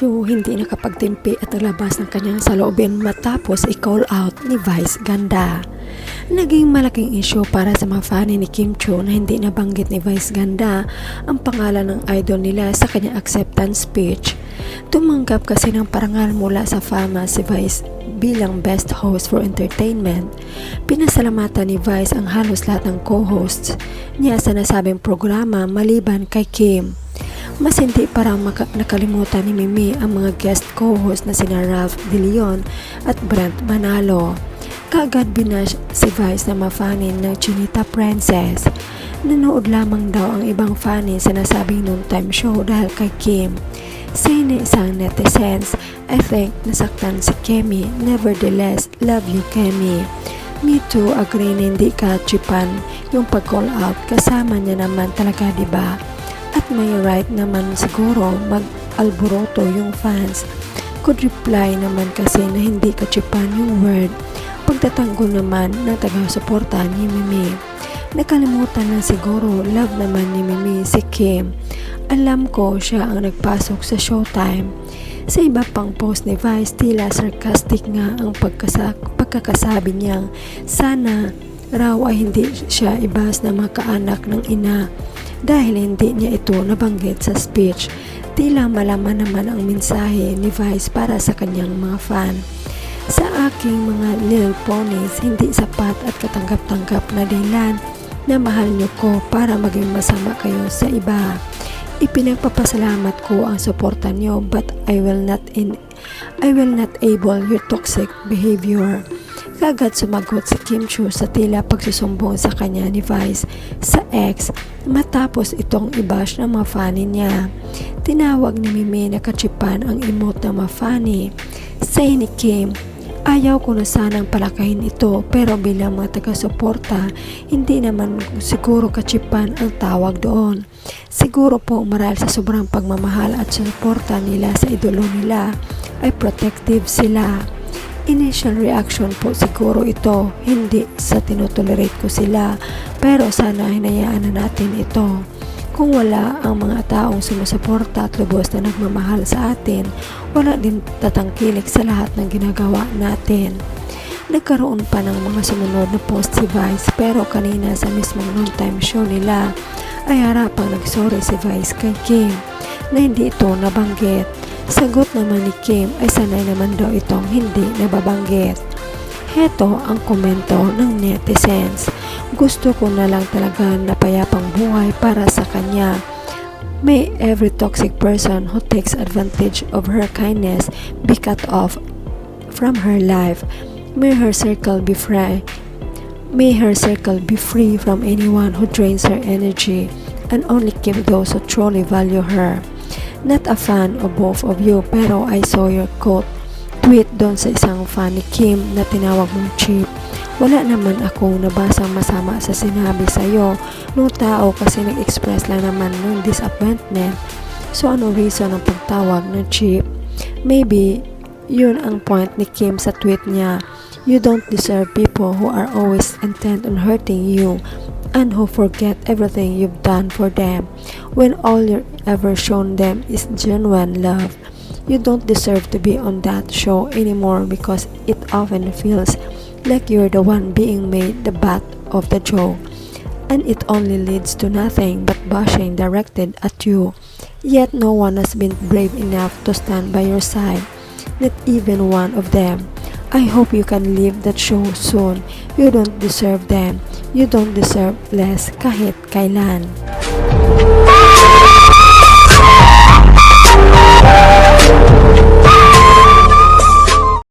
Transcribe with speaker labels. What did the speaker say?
Speaker 1: Chu hindi nakapagtimpi at naglabas ng kanyang saloobin matapos i-call out ni Vice Ganda. Naging malaking issue para sa mga fan ni Kim Chu na hindi nabanggit ni Vice Ganda ang pangalan ng idol nila sa kanyang acceptance speech. Tumanggap kasi ng parangal mula sa fama si Vice bilang best host for entertainment. Pinasalamatan ni Vice ang halos lahat ng co-hosts niya sa nasabing programa maliban kay Kim. Mas hindi parang nakalimutan ni Mimi ang mga guest co-host na sina Ralph De Leon at Brent Manalo. Kaagad binash si Vice na mafanin ng Chinita Princess. Nanood lamang daw ang ibang fanin sa nasabing noontime show dahil kay Kim. Say ni isang netizens, I think nasaktan si Kemi, nevertheless, love you Kemi. Me too, agree na hindi ka chipan yung pag-call out, kasama niya naman talaga diba? At may right naman siguro mag-alboroto yung fans. Could reply naman kasi na hindi kachipan yung word. Pagtatanggol naman ng taga-suporta ni Mimi. Nakalimutan na siguro love naman ni Mimi si Kim. Alam ko siya ang nagpasok sa Showtime. Sa iba pang post ni Vice, tila sarcastic nga ang pagkakasabi niyang sana raw ay hindi siya ibas na makaanak ng ina. Dahil hindi niya ito nabanggit sa speech, tila malaman naman ang mensahe ni Vice para sa kanyang mga fan. Sa aking mga little ponies, hindi sapat at katanggap-tanggap na dahilan na mahal niyo ko para maging masama kayo sa iba. Ipinagpapasalamat ko ang suporta niyo but I will not able your toxic behavior. Kagad sumagot si Kim Chu sa tila pagsusumbong sa kanya ni Vice sa ex matapos itong i-bash ng mga fani niya. Tinawag ni Mimi na kachipan ang emote ng mga fani. Say ni Kim, ayaw ko na sanang palakahin ito pero bilang mga taga-suporta, hindi naman siguro kachipan ang tawag doon. Siguro po marahil sa sobrang pagmamahal at suporta nila sa idolo nila ay protective sila. Initial reaction po siguro ito, hindi sa tinutolerate ko sila, pero sana hinayaan na natin ito. Kung wala ang mga taong sumusuporta at lubos na nagmamahal sa atin, wala din tatangkilik sa lahat ng ginagawa natin. Nagkaroon pa ng mga sumunod na post si Vice pero kanina sa mismong noontime show nila ay harapang nagsorry si Vice kay Kim na hindi ito nabanggit. Sagot naman ni Kim ay sanay naman daw itong hindi nababanggit. Heto ang komento ng netizens. Gusto ko na lang talaga na payapang buhay para sa kanya. May every toxic person who takes advantage of her kindness be cut off from her life. May her circle be free. May her circle be free from anyone who drains her energy and only keep those who truly value her. Not a fan of both of you pero I saw your tweet doon sa isang fan ni Kim na tinawag mong cheap. Wala naman akong nabasang masama sa sinabi sa'yo nung tao kasi nag-express lang naman ng disappointment. So ano reason ng pagtawag ng cheap? Maybe yun ang point ni Kim sa tweet niya. You don't deserve people who are always intent on hurting you and who forget everything you've done for them when all you've ever shown them is genuine love. You don't deserve to be on that show anymore because it often feels like you're the one being made the butt of the joke, and it only leads to nothing but bashing directed at you. Yet no one has been brave enough to stand by your side, not even one of them. I hope you can leave that show soon. You don't deserve them. You don't deserve less kahit kailan.